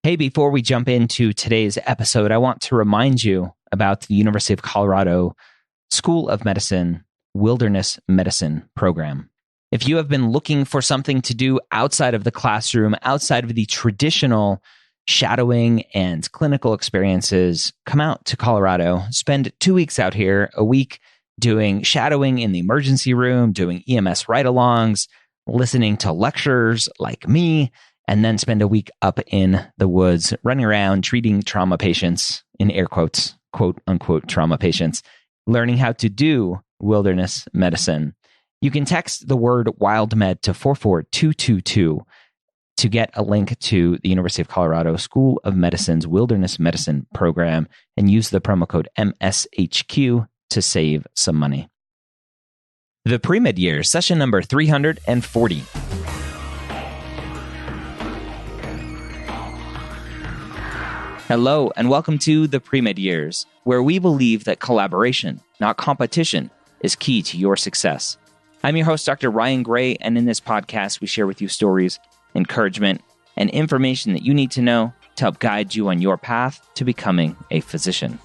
Hey, before we jump into today's episode, I want to remind you about the University of Colorado School of Medicine Wilderness Medicine program. If you have been looking for something to do outside of the classroom, outside of the traditional shadowing and clinical experiences, come out to Colorado, spend 2 weeks out here, a week doing shadowing in the emergency room, doing EMS ride-alongs, listening to lectures like me, and then spend a week up in the woods, running around, treating trauma patients, in air quotes, quote unquote, trauma patients, learning how to do wilderness medicine. You can text the word WildMed to 44222 to get a link to the University of Colorado School of Medicine's Wilderness Medicine program and use the promo code MSHQ to save some money. The Pre-Med Year, session number 340. Hello, and welcome to the Pre-Med Years, where we believe that collaboration, not competition, is key to your success. I'm your host, Dr. Ryan Gray, and in this podcast, we share with you stories, encouragement, and information that you need to know to help guide you on your path to becoming a physician.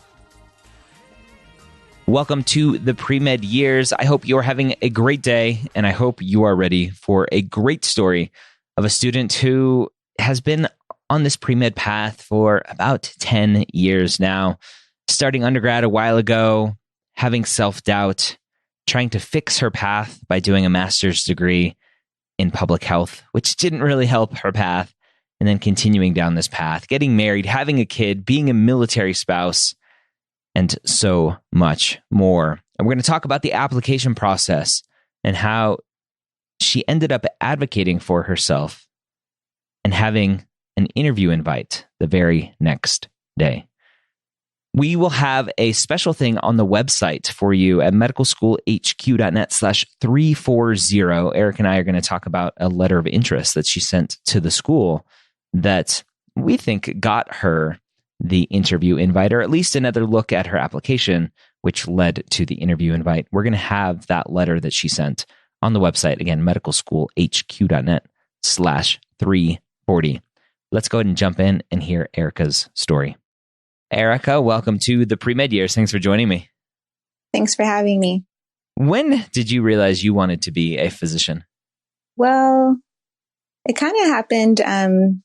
Welcome to the Pre-Med Years. I hope you're having a great day, and I hope you are ready for a great story of a student who has been on this pre-med path for about 10 years now, starting undergrad a while ago, having self-doubt, trying to fix her path by doing a master's degree in public health, which didn't really help her path, and then continuing down this path, getting married, having a kid, being a military spouse, and so much more. And we're going to talk about the application process and how she ended up advocating for herself and having an interview invite the very next day. We will have a special thing on the website for you at medicalschoolhq.net/340. Eric and I are going to talk about a letter of interest that she sent to the school that we think got her the interview invite, or at least another look at her application, which led to the interview invite. We're going to have that letter that she sent on the website. Again, medicalschoolhq.net/340. Let's go ahead and jump in and hear Erica's story. Erica, welcome to the Pre-Med Years. Thanks for joining me. Thanks for having me. When did you realize you wanted to be a physician? Well, it kind of happened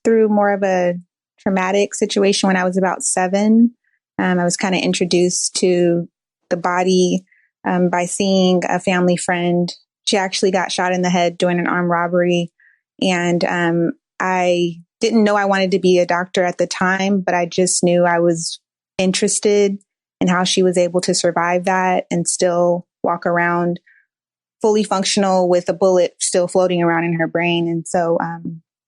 through more of a traumatic situation when I was about 7. I was kind of introduced to the body by seeing a family friend. She actually got shot in the head during an armed robbery. And I didn't know I wanted to be a doctor at the time, but I just knew I was interested in how she was able to survive that and still walk around fully functional with a bullet still floating around in her brain. And so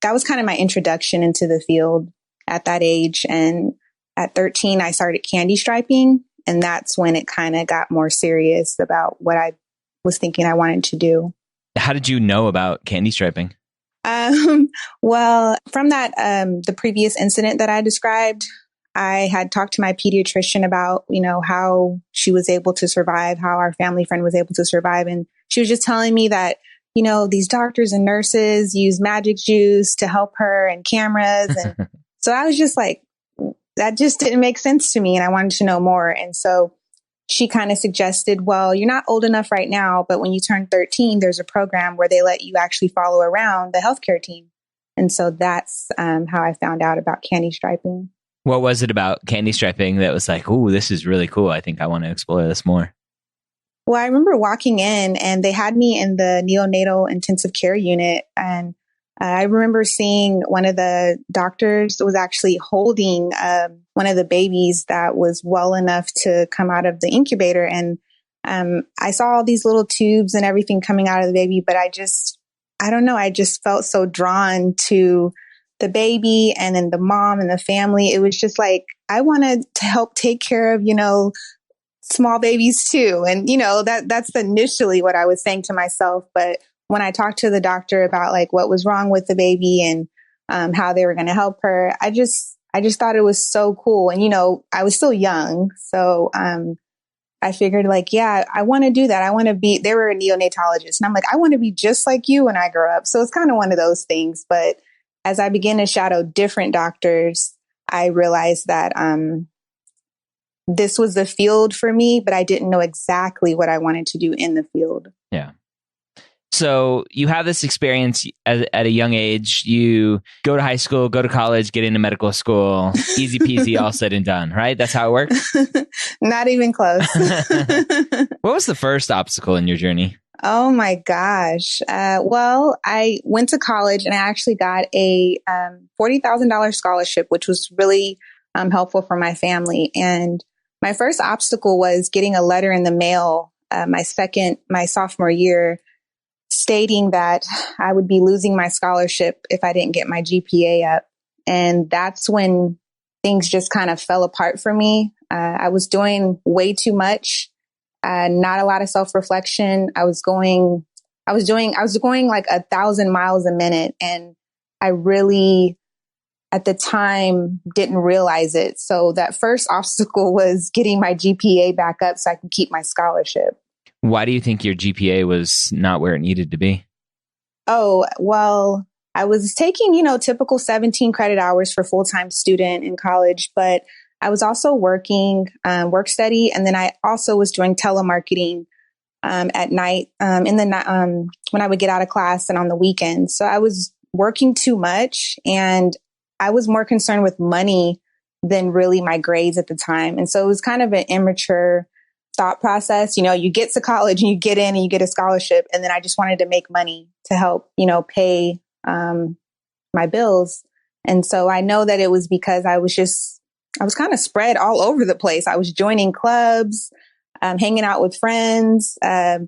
that was kind of my introduction into the field at that age. And at 13, I started candy striping. And that's when it kind of got more serious about what I was thinking I wanted to do. How did you know about candy striping? Well, from that, the previous incident that I described, I had talked to my pediatrician about, how she was able to survive, how our family friend was able to survive. And she was just telling me that, these doctors and nurses use magic juice to help her and cameras. And so I was just like, that just didn't make sense to me. And I wanted to know more. And so she kind of suggested, well, you're not old enough right now, but when you turn 13, there's a program where they let you actually follow around the healthcare team. And so that's how I found out about candy striping. What was it about candy striping that was like, oh, this is really cool. I think I want to explore this more. Well, I remember walking in and they had me in the neonatal intensive care unit. And I remember seeing one of the doctors was actually holding one of the babies that was well enough to come out of the incubator. And I saw all these little tubes and everything coming out of the baby, but I don't know. I just felt so drawn to the baby and then the mom and the family. It was just like, I wanted to help take care of, small babies too. And, that's initially what I was saying to myself. But when I talked to the doctor about like what was wrong with the baby and how they were going to help her, I just thought it was so cool. And, I was still young. So I figured like, yeah, I want to do that. I want to be, they were a neonatologist. And I'm like, I want to be just like you when I grow up. So it's kind of one of those things. But as I began to shadow different doctors, I realized that this was the field for me, but I didn't know exactly what I wanted to do in the field. Yeah. So you have this experience at a young age. You go to high school, go to college, get into medical school. Easy peasy, all said and done, right? That's how it works? Not even close. What was the first obstacle in your journey? Oh my gosh. Well, I went to college and I actually got a $40,000 scholarship, which was really helpful for my family. And my first obstacle was getting a letter in the mail my sophomore year, stating that I would be losing my scholarship if I didn't get my GPA up. And that's when things just kind of fell apart for me. I was doing way too much, not a lot of self-reflection. I was going like 1,000 miles a minute. And I really, at the time, didn't realize it. So that first obstacle was getting my GPA back up so I could keep my scholarship. Why do you think your GPA was not where it needed to be? Oh, well, I was taking, typical 17 credit hours for full-time student in college, but I was also working, work study. And then I also was doing telemarketing at night when I would get out of class and on the weekends. So I was working too much and I was more concerned with money than really my grades at the time. And so it was kind of an immature thought process. You get to college and you get in and you get a scholarship. And then I just wanted to make money to help, pay my bills. And so I know that it was because I was kind of spread all over the place. I was joining clubs, hanging out with friends. I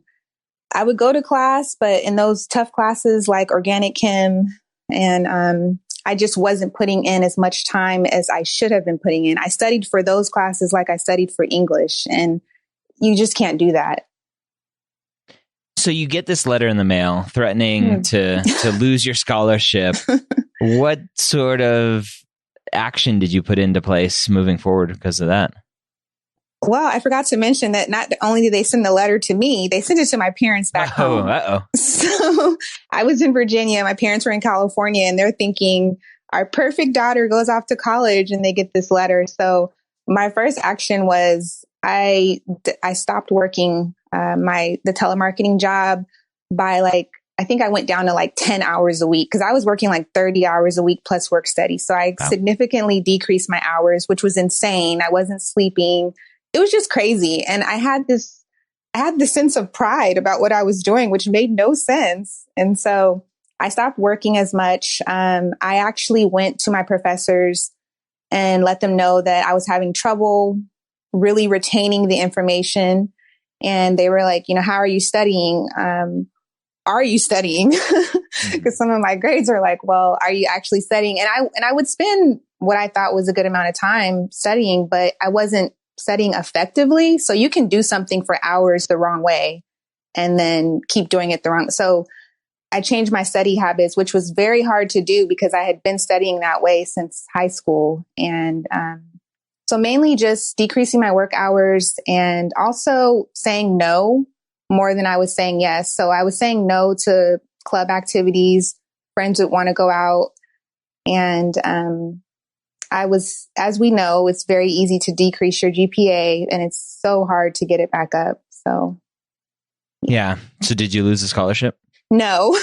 would go to class, but in those tough classes like organic chem, and I just wasn't putting in as much time as I should have been putting in. I studied for those classes like I studied for English, and you just can't do that. So you get this letter in the mail threatening to lose your scholarship. What sort of action did you put into place moving forward because of that? Well, I forgot to mention that not only did they send the letter to me, they sent it to my parents back home. So I was in Virginia. My parents were in California, and they're thinking, our perfect daughter goes off to college, and they get this letter. So my first action was I stopped working the telemarketing job by I think I went down to 10 hours a week because I was working 30 hours a week plus work study. So I significantly decreased my hours, which was insane. I wasn't sleeping. It was just crazy. And I had this sense of pride about what I was doing, which made no sense. And so I stopped working as much. I actually went to my professors and let them know that I was having trouble really retaining the information. And they were like, how are you studying? Are you studying? Because some of my grades are like, well, are you actually studying? And I would spend what I thought was a good amount of time studying, but I wasn't studying effectively. So you can do something for hours the wrong way and then keep doing it the wrong. So I changed my study habits, which was very hard to do because I had been studying that way since high school. And so mainly just decreasing my work hours and also saying no more than I was saying yes. So I was saying no to club activities, friends would want to go out. And as we know, it's very easy to decrease your GPA and it's so hard to get it back up. So. Yeah. So did you lose the scholarship? No,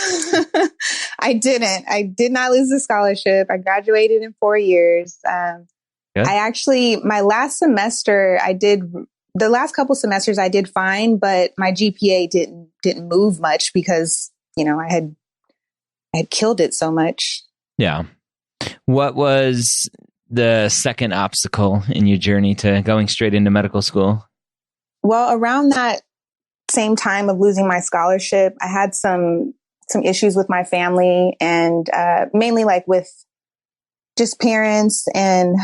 I didn't. I did not lose the scholarship. I graduated in 4 years. My last semester, the last couple semesters I did fine, but my GPA didn't move much because, I had killed it so much. Yeah. What was the second obstacle in your journey to going straight into medical school? Well, around that same time of losing my scholarship, I had some issues with my family and mainly with just parents and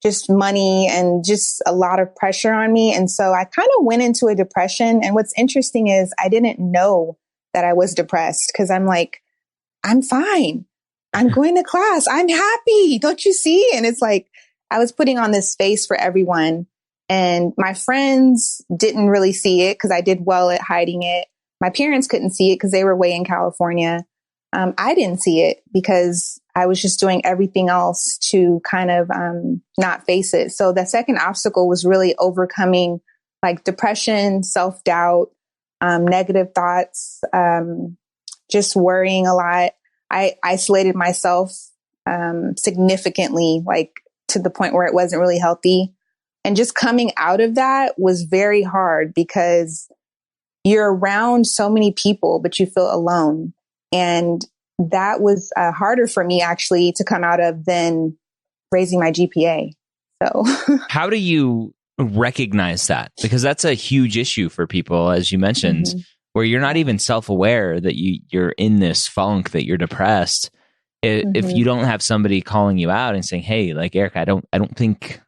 just money and just a lot of pressure on me. And so I kind of went into a depression. And what's interesting is I didn't know that I was depressed because I'm like, I'm fine. I'm going to class. I'm happy. Don't you see? And it's like, I was putting on this face for everyone. And my friends didn't really see it because I did well at hiding it. My parents couldn't see it because they were way in California. I didn't see it because I was just doing everything else to kind of not face it. So the second obstacle was really overcoming like depression, self-doubt, negative thoughts, just worrying a lot. I isolated myself significantly, like to the point where it wasn't really healthy. And just coming out of that was very hard because you're around so many people, but you feel alone. And that was harder for me actually to come out of than raising my GPA. So how do you recognize that? Because that's a huge issue for people, as you mentioned, where you're not even self-aware that you're in this funk, that you're depressed. If you don't have somebody calling you out and saying, "Hey, like Erica, I don't think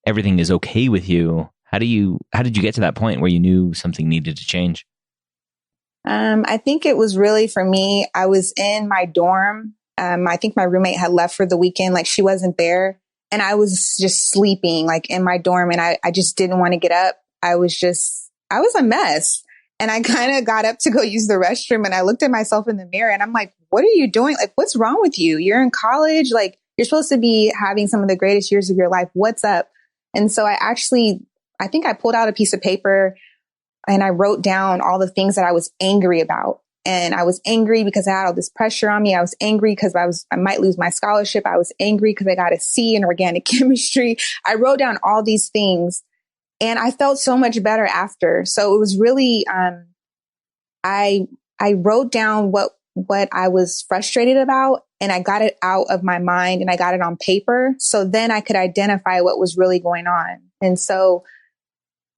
everything is okay with you." How did you get to that point where you knew something needed to change? I think it was really for me, I was in my dorm. I think my roommate had left for the weekend, like she wasn't there. And I was just sleeping like in my dorm and I just didn't want to get up. I was a mess. And I kind of got up to go use the restroom and I looked at myself in the mirror and I'm like, what are you doing? Like, what's wrong with you? You're in college. Like, you're supposed to be having some of the greatest years of your life. What's up? And so I think I pulled out a piece of paper and I wrote down all the things that I was angry about. And I was angry because I had all this pressure on me. I was angry because I might lose my scholarship. I was angry because I got a C in organic chemistry. I wrote down all these things and I felt so much better after. So it was really, I wrote down what I was frustrated about and I got it out of my mind and I got it on paper. So then I could identify what was really going on. And so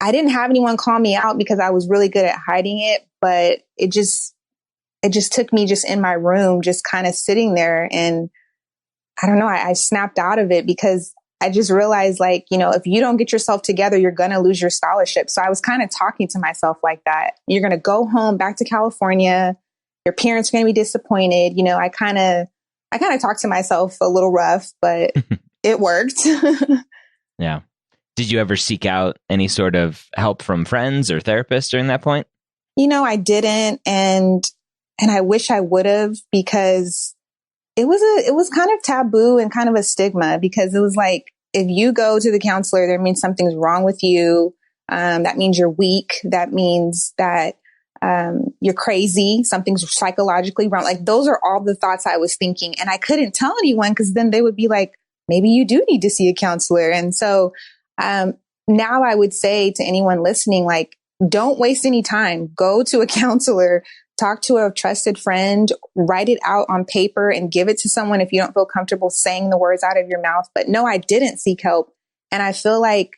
I didn't have anyone call me out because I was really good at hiding it, but it just took me just in my room, just kind of sitting there. And I don't know, I snapped out of it because I just realized like, if you don't get yourself together, you're going to lose your scholarship. So I was kind of talking to myself like that. You're going to go home back to California. Your parents are going to be disappointed. I kind of talked to myself a little rough, but it worked. Yeah. Did you ever seek out any sort of help from friends or therapists during that point? I didn't. And I wish I would have because it was kind of taboo and kind of a stigma because it was like, if you go to the counselor, that means something's wrong with you. That means you're weak. That means that you're crazy. Something's psychologically wrong. Like those are all the thoughts I was thinking. And I couldn't tell anyone because then they would be like, maybe you do need to see a counselor. And so now I would say to anyone listening, like, don't waste any time. Go to a counselor, talk to a trusted friend, write it out on paper and give it to someone if you don't feel comfortable saying the words out of your mouth. But no, I didn't seek help. And I feel like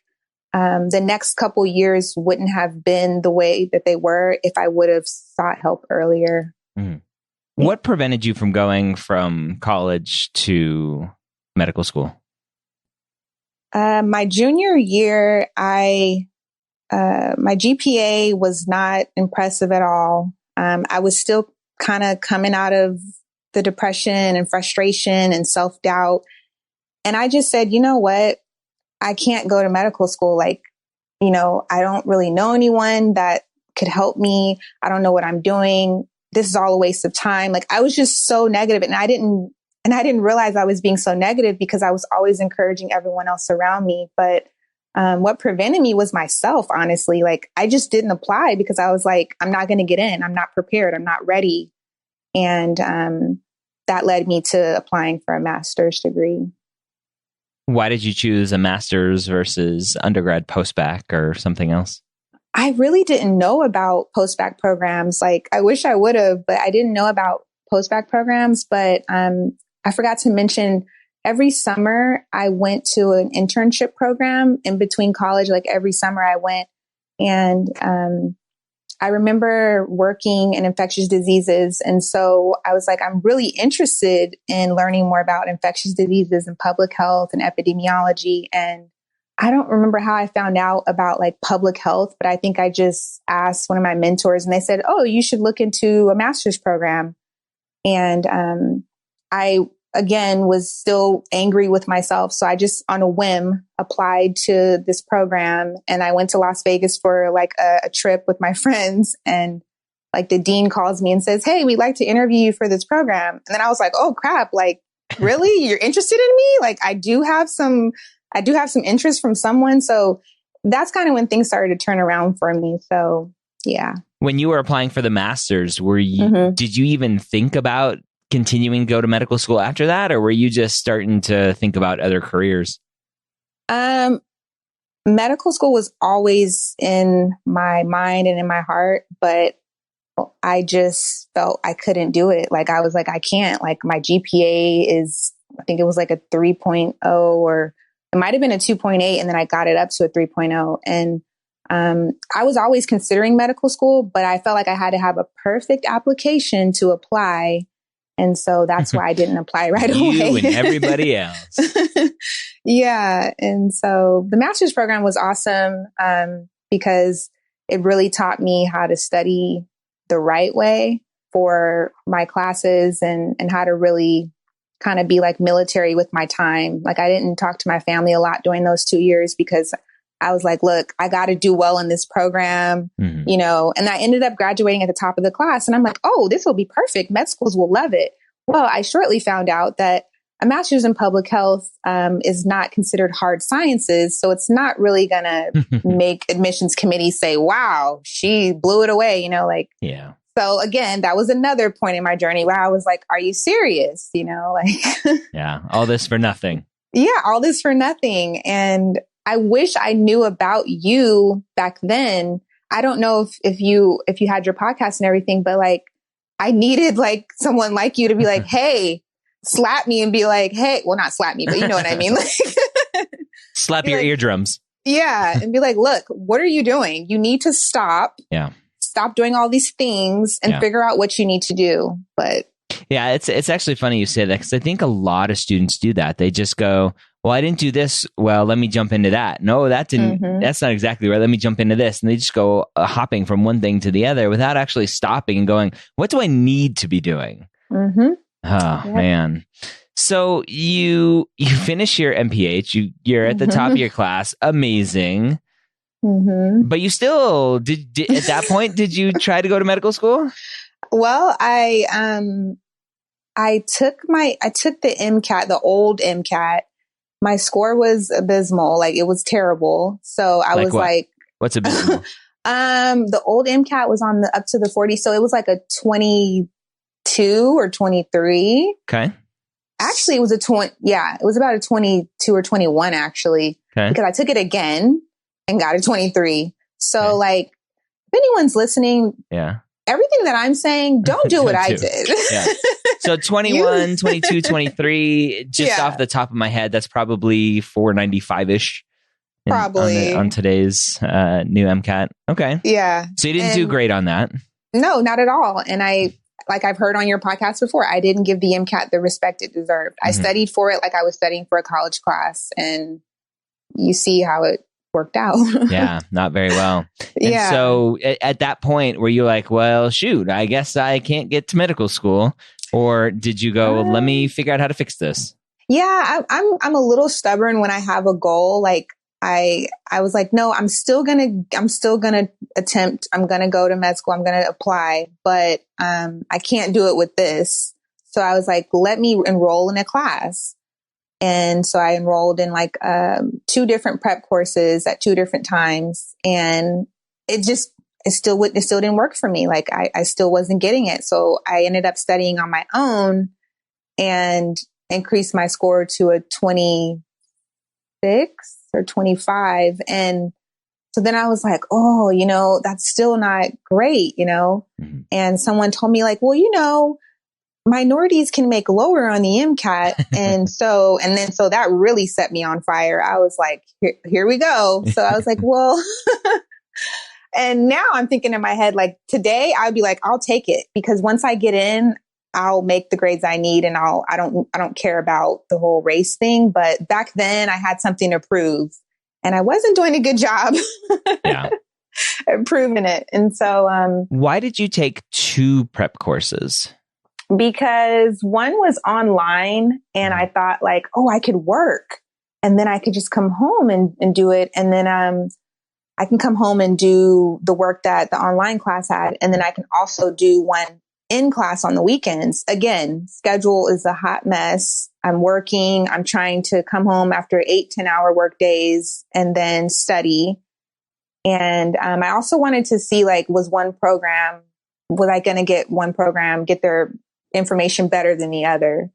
the next couple years wouldn't have been the way that they were if I would have sought help earlier. Mm. What prevented you from going from college to medical school? My junior year, my GPA was not impressive at all. I was still kind of coming out of the depression and frustration and self-doubt. And I just said, you know what? I can't go to medical school. Like, I don't really know anyone that could help me. I don't know what I'm doing. This is all a waste of time. Like I was just so negative and I didn't realize I was being so negative because I was always encouraging everyone else around me. But what prevented me was myself, honestly. Like I just didn't apply because I was like, I'm not going to get in. I'm not prepared. I'm not ready. And that led me to applying for a master's degree. Why did you choose a master's versus undergrad post-bac or something else? I really didn't know about post-bac programs. Like I wish I would have, but I didn't know about post-bac programs. But I forgot to mention every summer I went to an internship program in between college. Like every summer I went and I remember working in infectious diseases. And so I was like, I'm really interested in learning more about infectious diseases and public health and epidemiology. And I don't remember how I found out about like public health, but I think I just asked one of my mentors and they said, oh, you should look into a master's program. And I, again, was still angry with myself. So I just on a whim applied to this program and I went to Las Vegas for like a trip with my friends. And like the dean calls me and says, hey, we'd like to interview you for this program. And then I was like, oh crap, like really? You're interested in me? Like I do have some interest from someone. So that's kind of when things started to turn around for me. So yeah. When you were applying for the master's, did you even think about continuing to go to medical school after that? Or were you just starting to think about other careers? Medical school was always in my mind and in my heart, but I just felt I couldn't do it. Like I was like, I can't. Like my GPA is, I think it was like a 3.0 or it might have been a 2.8, and then I got it up to a 3.0. And I was always considering medical school, but I felt like I had to have a perfect application to apply. And so that's why I didn't apply right away. You and everybody else. Yeah. And so the master's program was awesome because it really taught me how to study the right way for my classes and how to really kind of be like military with my time. Like I didn't talk to my family a lot during those 2 years because I was like, look, I got to do well in this program, you know, and I ended up graduating at the top of the class. And I'm like, oh, this will be perfect. Med schools will love it. Well, I shortly found out that a master's in public health is not considered hard sciences. So it's not really going to make admissions committees say, wow, she blew it away, you know, like, yeah. So again, that was another point in my journey where I was like, are you serious? You know, like, yeah, all this for nothing. Yeah, all this for nothing. And I wish I knew about you back then. I don't know if you had your podcast and everything, but like, I needed like someone like you to be like, hey, slap me and be like, hey, well, not slap me, but you know what I mean? Like, slap your eardrums. Yeah. And be like, look, what are you doing? You need to stop. Yeah. Stop doing all these things and figure out what you need to do. But yeah, it's actually funny you say that because I think a lot of students do that. They just go, well, I didn't do this. Well, let me jump into that. No, that didn't. That's not exactly right. Let me jump into this. And they just go hopping from one thing to the other without actually stopping and going, what do I need to be doing? Oh, man. So you finish your MPH. You're at the top of your class. Amazing. But you still did at that point, did you try to go to medical school? Well, I took the MCAT, the old MCAT. My score was abysmal. Like it was terrible. So I was like, what's abysmal? The old MCAT was on up to the 40. So it was like a 22 or 23. Okay. Actually, it was it was about a 22 or 21 actually, because I took it again and got a 23. So like, if anyone's listening, everything that I'm saying, don't do what I did. So 21, 22, 23, just off the top of my head, that's probably 495-ish. Probably. On today's new MCAT. Okay. Yeah. So you didn't do great on that. No, not at all. And I've heard on your podcast before, I didn't give the MCAT the respect it deserved. I studied for it like I was studying for a college class, and you see how it worked out. Yeah, not very well. And so at that point, were you like, well, shoot, I guess I can't get to medical school? Or did you go, let me figure out how to fix this? Yeah, I'm a little stubborn when I have a goal. Like I was like, no, I'm still gonna attempt. I'm gonna go to med school. I'm gonna apply, but I can't do it with this. So I was like, let me enroll in a class. And so I enrolled in like 2 different prep courses at 2 different times, and it still didn't work for me. Like I still wasn't getting it. So I ended up studying on my own and increased my score to a 26 or 25. And so then I was like, oh, you know, that's still not great, you know? And someone told me like, well, you know, minorities can make lower on the MCAT. And so that really set me on fire. I was like, here we go. So I was like, well, and now I'm thinking in my head, like today I'd be like, I'll take it, because once I get in, I'll make the grades I need, and I don't care about the whole race thing. But back then I had something to prove, and I wasn't doing a good job at proving it. And so, why did you take 2 prep courses? Because one was online, and I thought like, oh, I could work, and then I could just come home and do it. And then, I can come home and do the work that the online class had. And then I can also do one in class on the weekends. Again, schedule is a hot mess. I'm working. I'm trying to come home after 8-10 hour work days and then study. And I also wanted to see, like, was I going to get one program, get their information better than the other?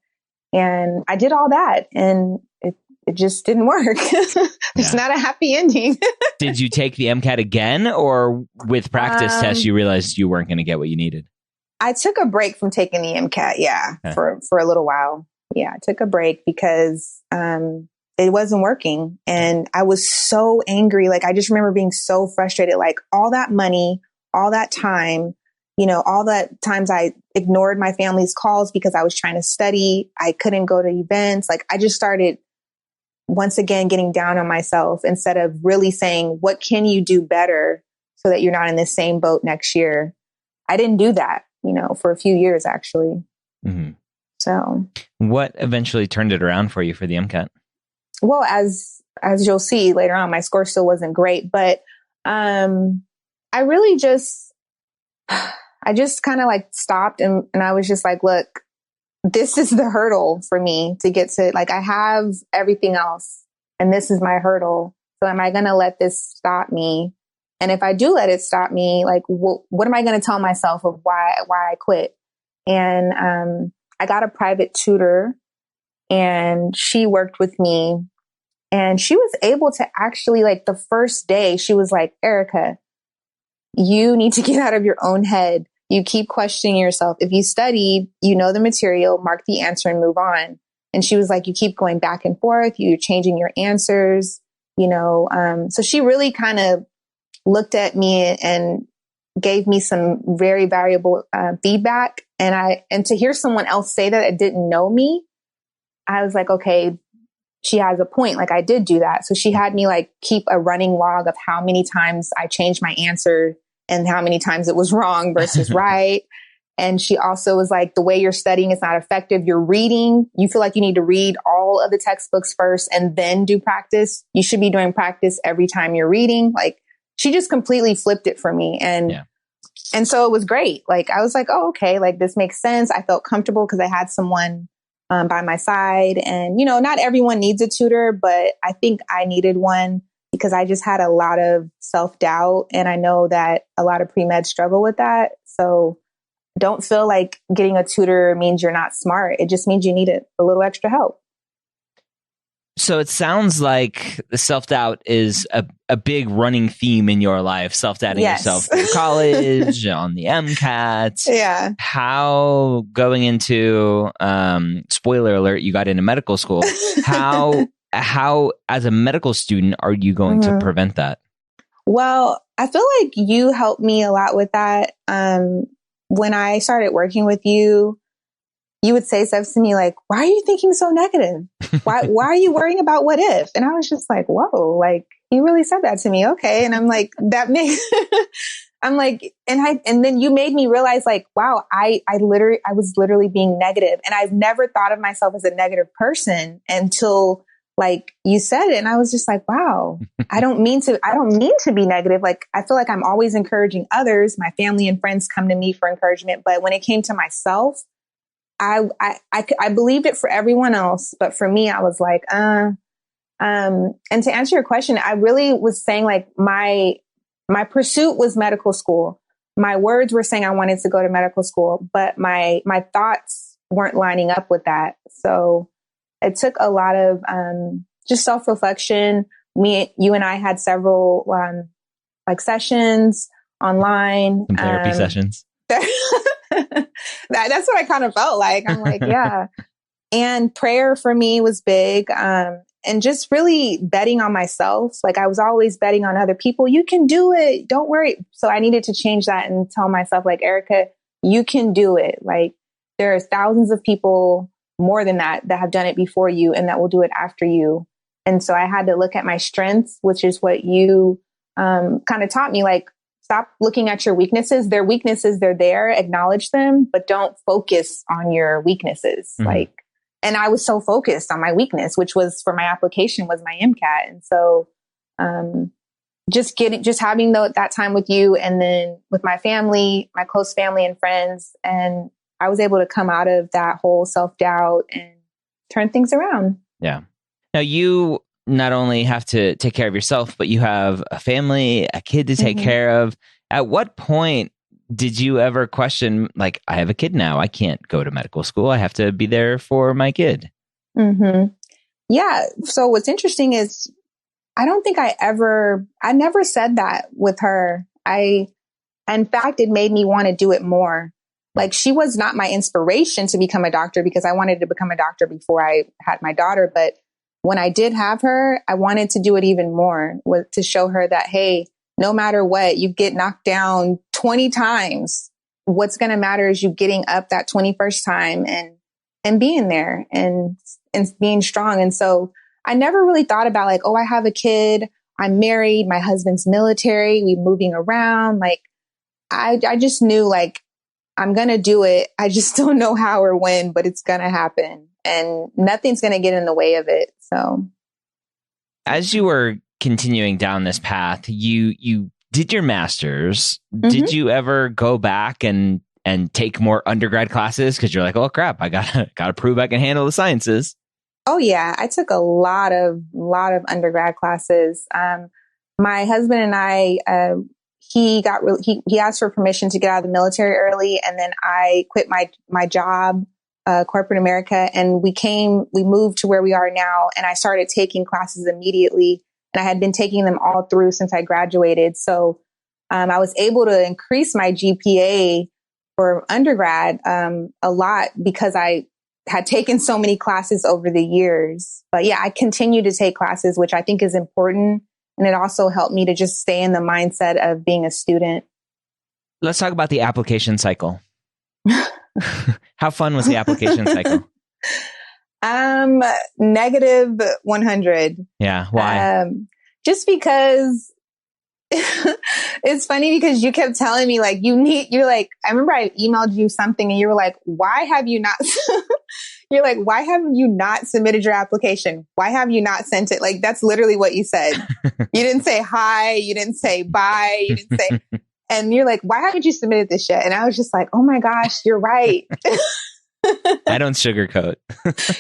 And I did all that, and it just didn't work. It's not a happy ending. Did you take the MCAT again, or with practice tests, you realized you weren't going to get what you needed? I took a break from taking the MCAT, for a little while. Yeah, I took a break because it wasn't working. And I was so angry. Like, I just remember being so frustrated, like all that money, all that time, all that times I ignored my family's calls because I was trying to study. I couldn't go to events. Like, I just started once again getting down on myself instead of really saying, what can you do better so that you're not in the same boat next year? I didn't do that, for a few years, actually. Mm-hmm. So what eventually turned it around for you for the MCAT? Well, as you'll see later on, my score still wasn't great, but I really just kind of like stopped and I was just like, look, this is the hurdle for me to get to, like, I have everything else and this is my hurdle. So am I going to let this stop me? And if I do let it stop me, like, what am I going to tell myself of why I quit? And I got a private tutor, and she worked with me, and she was able to actually, like, the first day, she was like, Erica, you need to get out of your own head. You keep questioning yourself. If you study, you know the material, mark the answer and move on. And she was like, you keep going back and forth. You're changing your answers, So she really kind of looked at me and gave me some very valuable feedback. And to hear someone else say that didn't know me, I was like, okay, she has a point. Like, I did do that. So she had me like keep a running log of how many times I changed my answer and how many times it was wrong versus right. And she also was like, the way you're studying is not effective. You're reading. You feel like you need to read all of the textbooks first and then do practice. You should be doing practice every time you're reading. Like, she just completely flipped it for me. And so it was great. Like, I was like, oh, okay, like, this makes sense. I felt comfortable because I had someone by my side. And, not everyone needs a tutor, but I think I needed one because I just had a lot of self-doubt. And I know that a lot of pre-med struggle with that. So don't feel like getting a tutor means you're not smart. It just means you need a little extra help. So it sounds like the self-doubt is a big running theme in your life. Self-doubting yourself through college, on the MCAT. Yeah. How, going into, spoiler alert, you got into medical school. How as a medical student, are you going to prevent that? Well, I feel like you helped me a lot with that. When I started working with you, you would say stuff to me like, why are you thinking so negative? Why are you worrying about what if? And I was just like, whoa, like, you really said that to me. Okay. And I'm like, I'm like, and then you made me realize, like, wow, I was literally being negative. And I've never thought of myself as a negative person until, like, you said it. And I was just like, wow, I don't mean to be negative. Like, I feel like I'm always encouraging others. My family and friends come to me for encouragement. But when it came to myself, I believed it for everyone else, but for me, I was like, and to answer your question, I really was saying, like, my pursuit was medical school. My words were saying I wanted to go to medical school, but my thoughts weren't lining up with that. So it took a lot of, just self-reflection. You and I had several, like, sessions online. Some therapy sessions. That's what I kind of felt like. I'm like, yeah. And prayer for me was big. And just really betting on myself. Like, I was always betting on other people. You can do it. Don't worry. So I needed to change that and tell myself, like, Erica, you can do it. Like, there are thousands of people, more than that have done it before you and that will do it after you. And so I had to look at my strengths, which is what you kind of taught me. Like, stop looking at your weaknesses. They're weaknesses. They're there. Acknowledge them, but don't focus on your weaknesses. Mm-hmm. Like, and I was so focused on my weakness, which was, for my application, was my MCAT. And so, just having that time with you, and then with my family, my close family and friends. And I was able to come out of that whole self-doubt and turn things around. Yeah. Now you not only have to take care of yourself, but you have a family, a kid to take care of. At what point did you ever question, like, I have a kid now, I can't go to medical school, I have to be there for my kid? Yeah. So what's interesting is I don't think I never said that with her. In fact, it made me want to do it more. Like, she was not my inspiration to become a doctor, because I wanted to become a doctor before I had my daughter. But when I did have her, I wanted to do it even more, to show her that, hey, no matter what, you get knocked down 20 times. What's going to matter is you getting up that 21st time and being there and being strong. And so I never really thought about, like, oh, I have a kid, I'm married, my husband's military, we moving around. Like, I just knew, like, I'm going to do it. I just don't know how or when, but it's going to happen, and nothing's going to get in the way of it. So as you were continuing down this path, you did your master's. Did you ever go back and take more undergrad classes? Because you're like, oh crap, I gotta prove I can handle the sciences. Oh yeah, I took a lot of undergrad classes. My husband and I, he asked for permission to get out of the military early, and then I quit my job, corporate America, and we moved to where we are now, and I started taking classes immediately, and I had been taking them all through since I graduated. So I was able to increase my GPA for undergrad a lot, because I had taken so many classes over the years. But yeah, I continue to take classes, which I think is important. And it also helped me to just stay in the mindset of being a student. Let's talk about the application cycle. How fun was the application cycle? Negative 100. Yeah. Why? Just because it's funny, because you kept telling me, like, you're like, I remember I emailed you something and you were like, why have you not, you're like, why have you not submitted your application? Why have you not sent it? Like, that's literally what you said. You didn't say hi. You didn't say bye. You didn't say, and you're like, why haven't you submitted this yet? And I was just like, oh my gosh, you're right. I don't sugarcoat.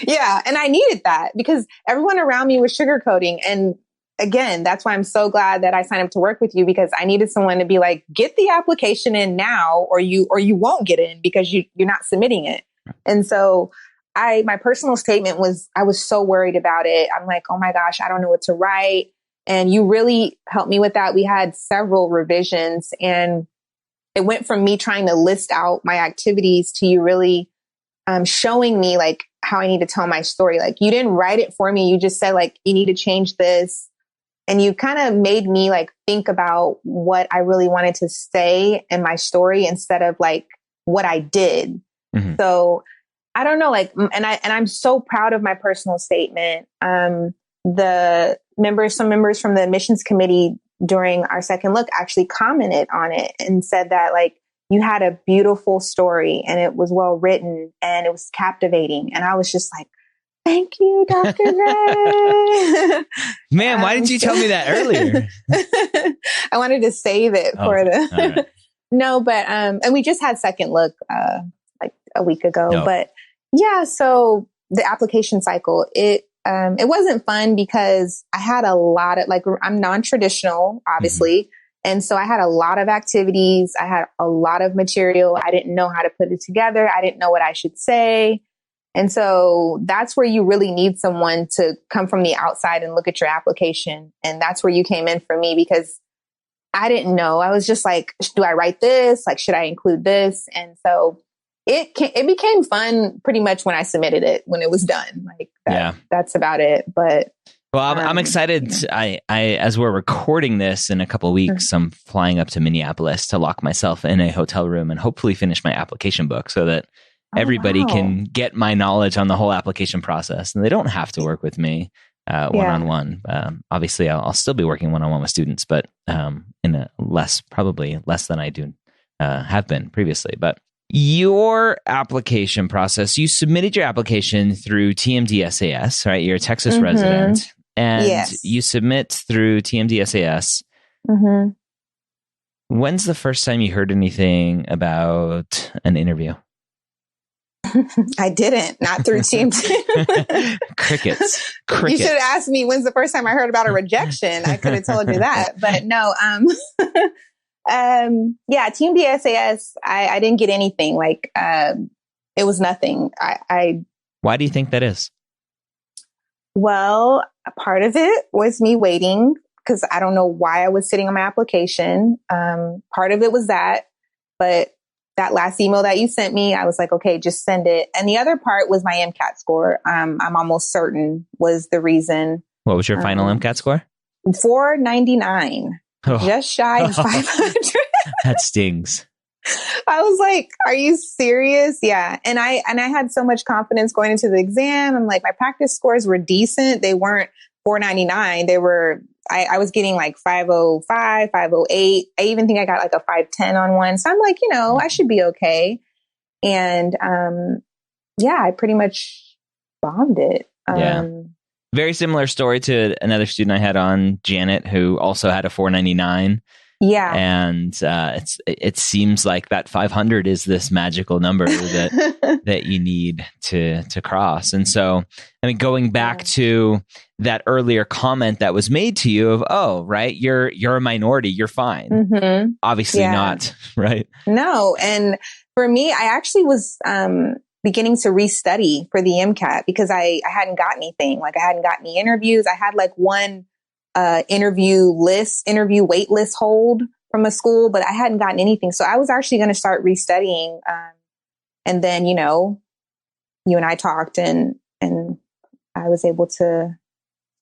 Yeah. And I needed that, because everyone around me was sugarcoating. And again, that's why I'm so glad that I signed up to work with you, because I needed someone to be like, get the application in now, or you won't get in because you're not submitting it. And so my personal statement was, I was so worried about it. I'm like, oh my gosh, I don't know what to write. And you really helped me with that. We had several revisions, and it went from me trying to list out my activities to you really showing me, like, how I need to tell my story. Like, you didn't write it for me. You just said, like, you need to change this. And you kind of made me, like, think about what I really wanted to say in my story instead of, like, what I did. So I don't know, like, and I'm so proud of my personal statement. Some members from the admissions committee during our second look actually commented on it and said that, like, you had a beautiful story and it was well written and it was captivating. And I was just like, thank you, Dr. Gray. Man, why didn't you tell me that earlier? I wanted to save it for the, right. No, but, and we just had second look, like a week ago, but yeah. So the application cycle, it wasn't fun because I had a lot of, like, I'm non-traditional, obviously. And so I had a lot of activities. I had a lot of material. I didn't know how to put it together. I didn't know what I should say. And so that's where you really need someone to come from the outside and look at your application. And that's where you came in for me, because I didn't know. I was just like, do I write this? Like, should I include this? And so it became fun pretty much when I submitted it, when it was done. Like, that's about it. But well, I'm excited. I as we're recording this in a couple of weeks, I'm flying up to Minneapolis to lock myself in a hotel room and hopefully finish my application book so that everybody can get my knowledge on the whole application process, and they don't have to work with me one-on-one. Obviously, I'll still be working one-on-one with students, but in a probably less than I do have been previously. But your application process, you submitted your application through TMD-SAS, right? You're a Texas resident, and you submit through TMD-SAS. Mm-hmm. When's the first time you heard anything about an interview? I didn't, not through TMT. Crickets. You should have asked me when's the first time I heard about a rejection. I could have told you that, but no. Yeah, Team DSAS, I didn't get anything. Like, it was nothing. Why do you think that is? Well, a part of it was me waiting because I don't know why I was sitting on my application. Part of it was that, but that last email that you sent me, I was like, okay, just send it. And the other part was my MCAT score. I'm almost certain was the reason. What was your final MCAT score? 499, just shy of 500. That stings. I was like, are you serious? Yeah. And I had so much confidence going into the exam. I'm like, my practice scores were decent. They weren't 499. They were, I was getting like 505, 508. I even think I got like a 510 on one. So I'm like, I should be okay. And, yeah, I pretty much bombed it. Yeah. Very similar story to another student I had on, Janet, who also had a 499. Yeah. And it seems like that 500 is this magical number that you need to cross. And so, I mean, going back to that earlier comment that was made to you of, oh, right, you're a minority, you're fine. Mm-hmm. Obviously not, right? No. And for me, I actually was beginning to restudy for the MCAT because I hadn't got anything. Like I hadn't got any interviews. I had like one interview wait list hold from a school, but I hadn't gotten anything. So I was actually going to start restudying. And then, you and I talked and I was able to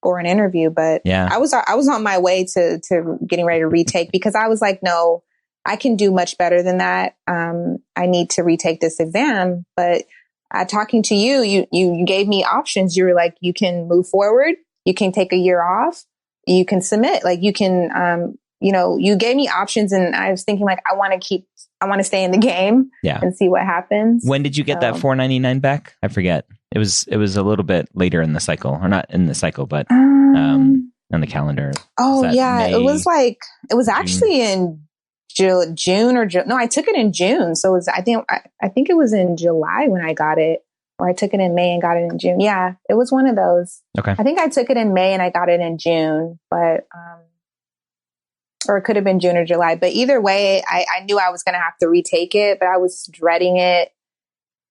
score an interview, but yeah, I was on my way to getting ready to retake because I was like, no, I can do much better than that. I need to retake this exam. But talking to you gave me options. You were like, you can move forward. You can take a year off. You can submit, like you can, you gave me options and I was thinking like, I want to stay in the game and see what happens. When did you get that 499 back? I forget. It was a little bit later in the cycle, or not in the cycle, but on the calendar. Oh yeah. May, it was actually in June or no, I took it in June. So it was, I think it was in July when I got it. Or I took it in May and got it in June. Yeah, it was one of those. Okay. I think I took it in May and I got it in June, but, or it could have been June or July. But either way, I knew I was going to have to retake it, but I was dreading it.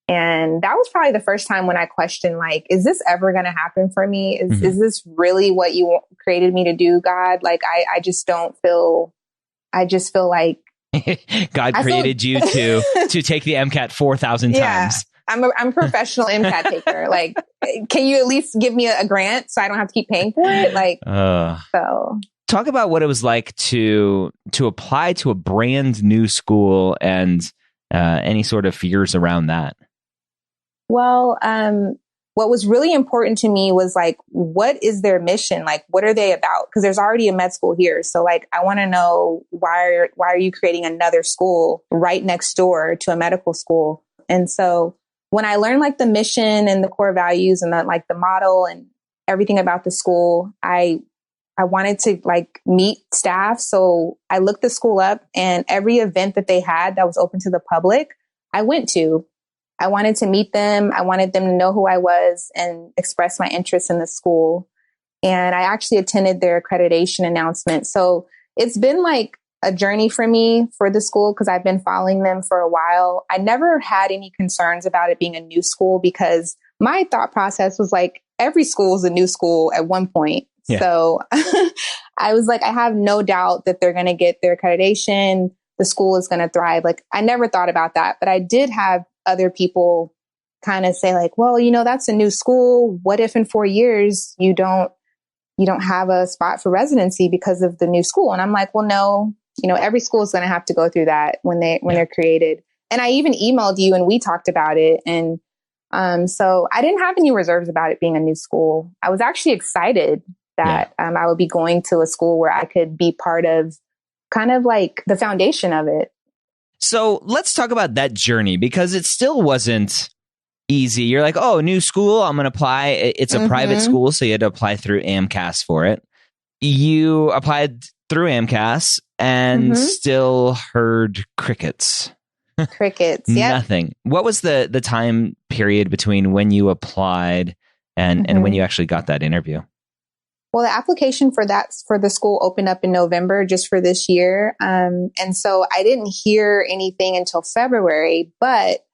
And that was probably the first time when I questioned, like, is this ever going to happen for me? Is this really what you created me to do, God? Like, I just feel like God created you to take the MCAT 4,000 times. I'm a professional MCAT taker. Like, can you at least give me a grant so I don't have to keep paying for it? Like, so. Talk about what it was like to apply to a brand new school and any sort of fears around that. Well, what was really important to me was like, what is their mission? Like, what are they about? Because there's already a med school here. So like, I want to know why are you creating another school right next door to a medical school? And so when I learned like the mission and the core values and the model and everything about the school, I wanted to like meet staff. So I looked the school up and every event that they had that was open to the public, I went to. I wanted to meet them. I wanted them to know who I was and express my interest in the school. And I actually attended their accreditation announcement. So it's been like a journey for me for the school because I've been following them for a while. I never had any concerns about it being a new school because my thought process was like, every school is a new school at one point. Yeah. So I was like, I have no doubt that they're going to get their accreditation. The school is going to thrive. Like, I never thought about that, but I did have other people kind of say like, well, that's a new school. What if in 4 years you don't have a spot for residency because of the new school? And I'm like, well, no, every school is going to have to go through that when they're created. And I even emailed you and we talked about it. And so I didn't have any reserves about it being a new school. I was actually excited that I would be going to a school where I could be part of kind of like the foundation of it. So let's talk about that journey because it still wasn't easy. You're like, oh, new school, I'm going to apply. It's a private school, so you had to apply through AMCAS for it. You applied through AMCAS and still heard crickets. Crickets. Yep. Nothing. What was the time period between when you applied and when you actually got that interview? Well, the application for the school opened up in November just for this year. And so I didn't hear anything until February, but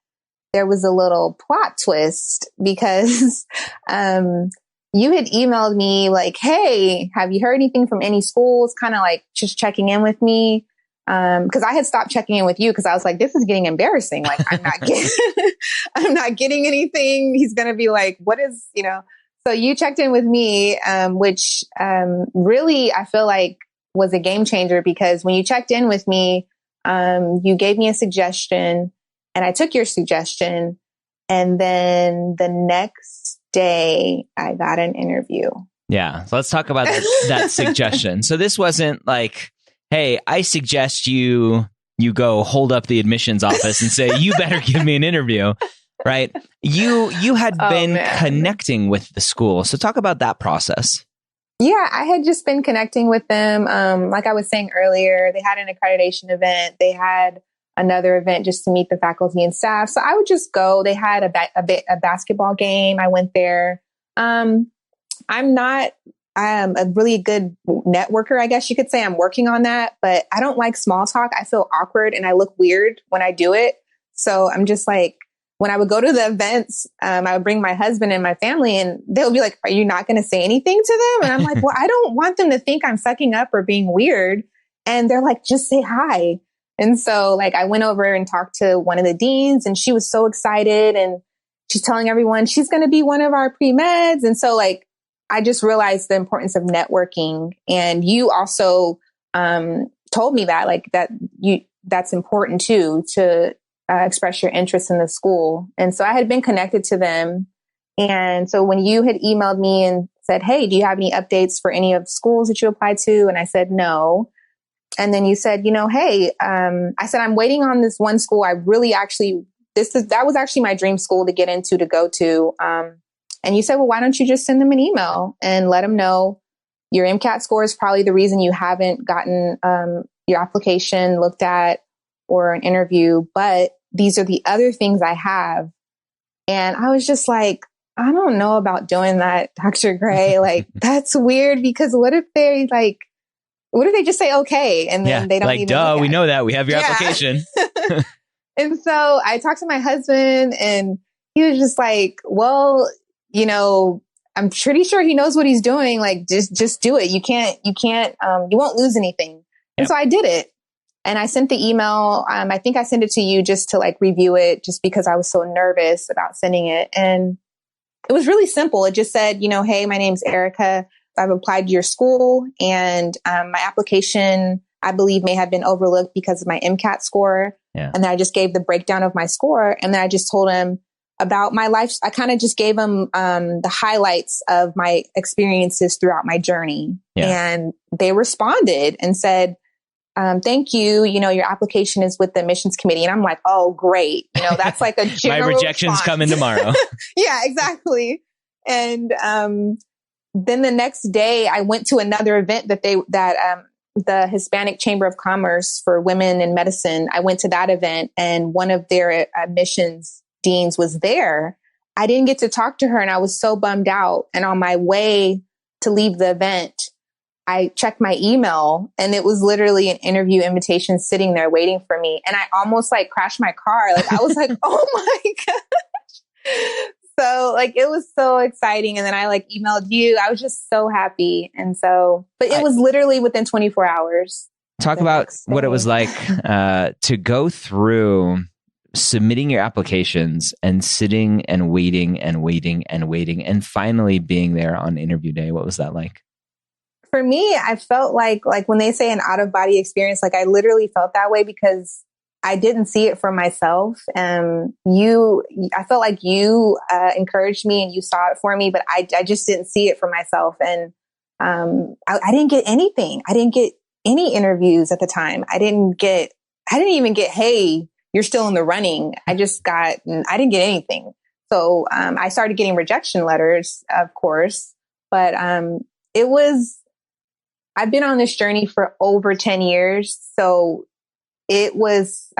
there was a little plot twist because you had emailed me like, hey, have you heard anything from any schools? Kind of like just checking in with me. Because I had stopped checking in with you because I was like, this is getting embarrassing. Like, I'm not getting anything. He's going to be like, what is, So you checked in with me, which really I feel like was a game changer because when you checked in with me, you gave me a suggestion and I took your suggestion. And then the next day I got an interview. Yeah. So let's talk about that suggestion. So this wasn't like, hey, I suggest you go hold up the admissions office and say, you better give me an interview, right? You had been connecting with the school. So talk about that process. Yeah, I had just been connecting with them. Like I was saying earlier, they had an accreditation event. They had another event just to meet the faculty and staff. So I would just go. They had a basketball game. I went there. I'm a really good networker, I guess you could say. I'm working on that, but I don't like small talk. I feel awkward and I look weird when I do it. So I'm just like, when I would go to the events, I would bring my husband and my family and they'll be like, are you not going to say anything to them? And I'm like, well, I don't want them to think I'm sucking up or being weird. And they're like, just say hi. And so like, I went over and talked to one of the deans and she was so excited and she's telling everyone she's going to be one of our pre-meds. And so like, I just realized the importance of networking. And you also told me that, like that's important too, to express your interest in the school. And so I had been connected to them. And so when you had emailed me and said, hey, do you have any updates for any of the schools that you applied to? And I said, no. And then you said, hey, I said, I'm waiting on this one school. I really that was actually my dream school to get into, to go to. And you said, well, why don't you just send them an email and let them know your MCAT score is probably the reason you haven't gotten your application looked at or an interview, but these are the other things I have. And I was just like, I don't know about doing that, Dr. Gray. Like, that's weird because what if they just say okay and then they don't like, even duh, we know that. We have your application. And so I talked to my husband and he was just like, well, I'm pretty sure he knows what he's doing. Like, just do it. You won't lose anything. Yep. And so I did it. And I sent the email. I think I sent it to you just to like review it just because I was so nervous about sending it. And it was really simple. It just said, hey, my name's Erica. I've applied to your school and my application, I believe, may have been overlooked because of my MCAT score. Yeah. And then I just gave the breakdown of my score. And then I just told him about my life. I kind of just gave him the highlights of my experiences throughout my journey. Yeah. And they responded and said, thank you. Your application is with the admissions committee. And I'm like, oh, great. That's like a general my rejection's response. Coming tomorrow. Yeah, exactly. And then the next day I went to another event that the Hispanic Chamber of Commerce for Women in Medicine. I went to that event and one of their admissions deans was there. I didn't get to talk to her and I was so bummed out. And on my way to leave the event, I checked my email and it was literally an interview invitation sitting there waiting for me. And I almost like crashed my car. Like I was like, oh my gosh. So like, it was so exciting. And then I like emailed you. I was just so happy. And so, but it was literally within 24 hours. Talk about what it was like to go through submitting your applications and sitting and waiting and waiting and waiting and finally being there on interview day. What was that like? For me, I felt like when they say an out of body experience, like I literally felt that way because I didn't see it for myself. I felt like you encouraged me and you saw it for me, but I just didn't see it for myself. And I didn't get anything. I didn't get any interviews at the time. I didn't even get, hey, you're still in the running. I didn't get anything. So I started getting rejection letters, of course, but it was I've been on this journey for over 10 years. So it was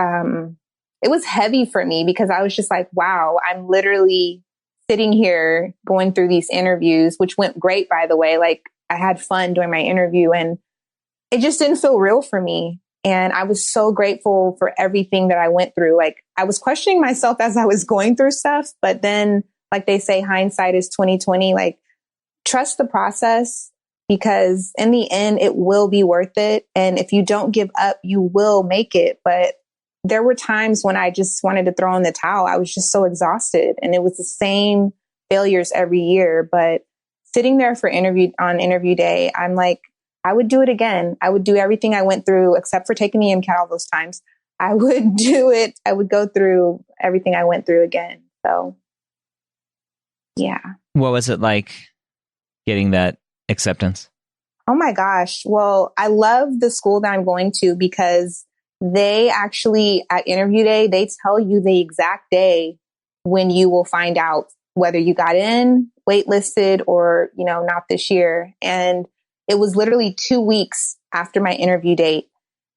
heavy for me because I was just like, wow, I'm literally sitting here going through these interviews, which went great, by the way. Like I had fun doing my interview and it just didn't feel real for me. And I was so grateful for everything that I went through. Like I was questioning myself as I was going through stuff, but then like they say, hindsight is 2020, like trust the process because in the end, it will be worth it. And if you don't give up, you will make it. But there were times when I just wanted to throw in the towel. I was just so exhausted and it was the same failures every year. But sitting there for interview day, I'm like, I would do it again. I would do everything I went through, except for taking the MCAT all those times. I would do it. I would go through everything I went through again. So, yeah. What was it like getting that acceptance? Oh my gosh. Well, I love the school that I'm going to because they actually at interview day, they tell you the exact day when you will find out whether you got in, waitlisted, or, not this year. And it was literally 2 weeks after my interview date.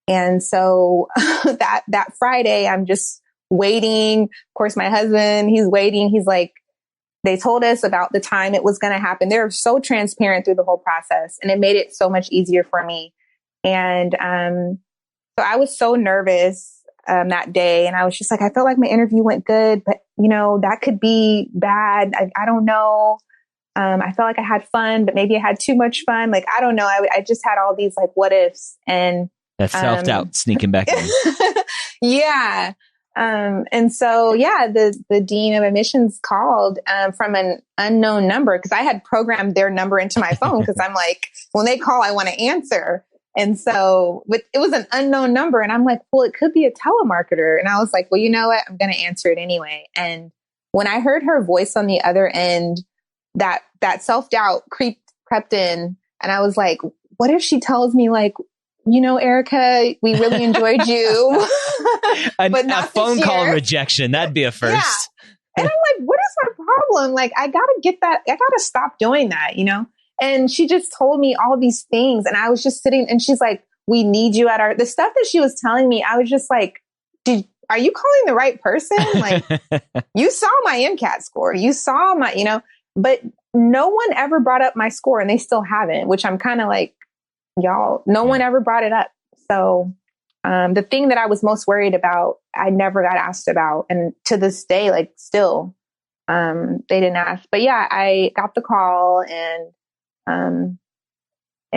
And so that Friday, I'm just waiting. Of course, my husband, he's waiting. He's like, they told us about the time it was going to happen. They're so transparent through the whole process and it made it so much easier for me. And so I was so nervous that day. And I was just like, I felt like my interview went good, but that could be bad. I don't know. I felt like I had fun, but maybe I had too much fun. Like, I don't know. I just had all these like what ifs and that self-doubt sneaking back in. Yeah. And so, the dean of admissions called from an unknown number because I had programmed their number into my phone because I'm like, when they call, I want to answer. And so, but it was an unknown number. And I'm like, well, it could be a telemarketer. And I was like, well, you know what? I'm going to answer it anyway. And when I heard her voice on the other end, that self-doubt crept in. And I was like, what if she tells me like, Erica, we really enjoyed you. But not a phone call rejection. That'd be a first. Yeah. And I'm like, what is my problem? Like, I got to get that. I got to stop doing that, And she just told me all these things. And I was just sitting and she's like, we need you at the stuff that she was telling me. I was just like, are you calling the right person? Like, you saw my MCAT score. You saw my, but no one ever brought up my score and they still haven't, which I'm kind of like, y'all, no one ever brought it up. So the thing that I was most worried about, I never got asked about. And to this day, like still, they didn't ask. But yeah, I got the call and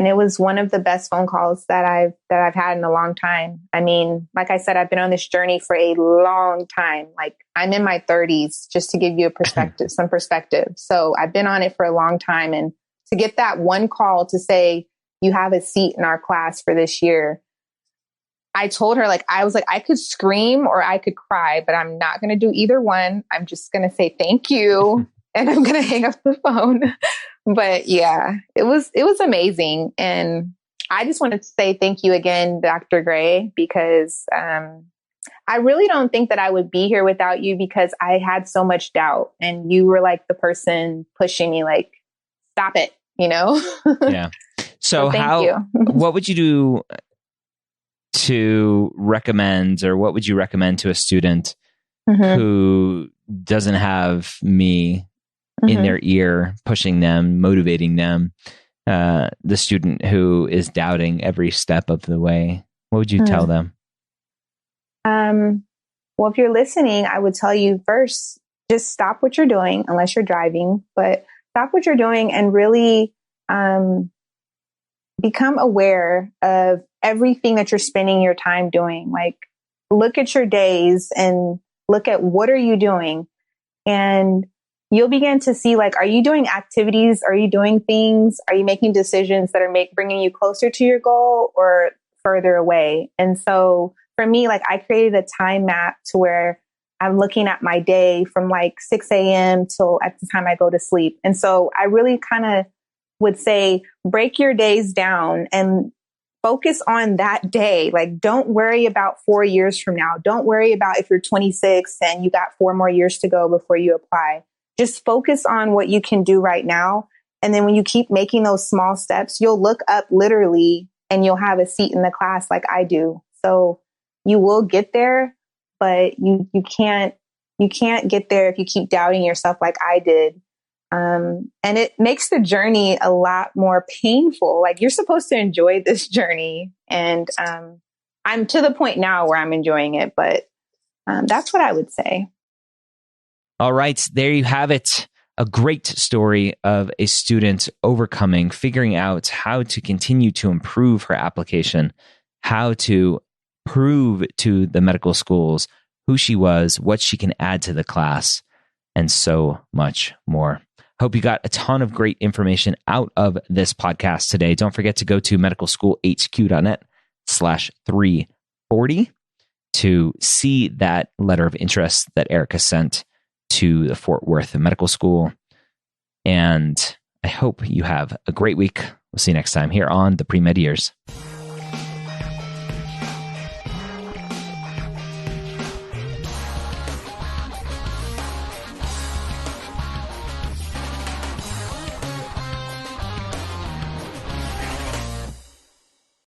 it was one of the best phone calls that I've had in a long time. I mean, like I said, I've been on this journey for a long time. Like I'm in my 30s, just to give you some perspective. So I've been on it for a long time. And to get that one call to say, you have a seat in our class for this year. I told her, I was like, I could scream or I could cry, but I'm not going to do either one. I'm just going to say thank you. And I'm going to hang up the phone. But yeah, it was amazing. And I just wanted to say thank you again, Dr. Gray, because I really don't think that I would be here without you because I had so much doubt and you were like the person pushing me, like, stop it, Yeah. So thank you. What would you do to recommend, or what would you recommend to a student who doesn't have me in their ear, pushing them, motivating them, the student who is doubting every step of the way? What would you tell them? Well, if you're listening, I would tell you first, just stop what you're doing, unless you're driving, but stop what you're doing and really become aware of everything that you're spending your time doing. Like, look at your days and look at what are you doing? And you'll begin to see, like, are you doing activities? Are you doing things? Are you making decisions that are bringing you closer to your goal or further away? And so for me, like, I created a time map to where I'm looking at my day from like 6 a.m. till at the time I go to sleep. And so I really kind of would say, break your days down and focus on that day. Like, don't worry about 4 years from now. Don't worry about if you're 26 and you got 4 more years to go before you apply. Just focus on what you can do right now And then when you keep making those small steps, you'll look up literally and you'll have a seat in the class like I do. So you will get there, but you can't get there if you keep doubting yourself like I did. And it makes the journey a lot more painful. Like, you're supposed to enjoy this journey. And I'm to the point now where I'm enjoying it, but that's what I would say. All right, there you have it. A great story of a student overcoming, figuring out how to continue to improve her application, how to prove to the medical schools who she was, what she can add to the class, and so much more. Hope you got a ton of great information out of this podcast today. Don't forget to go to medicalschoolhq.net/340 to see that letter of interest that Erica sent to the Fort Worth Medical School. And I hope you have a great week. We'll see you next time here on the Pre-Med Years.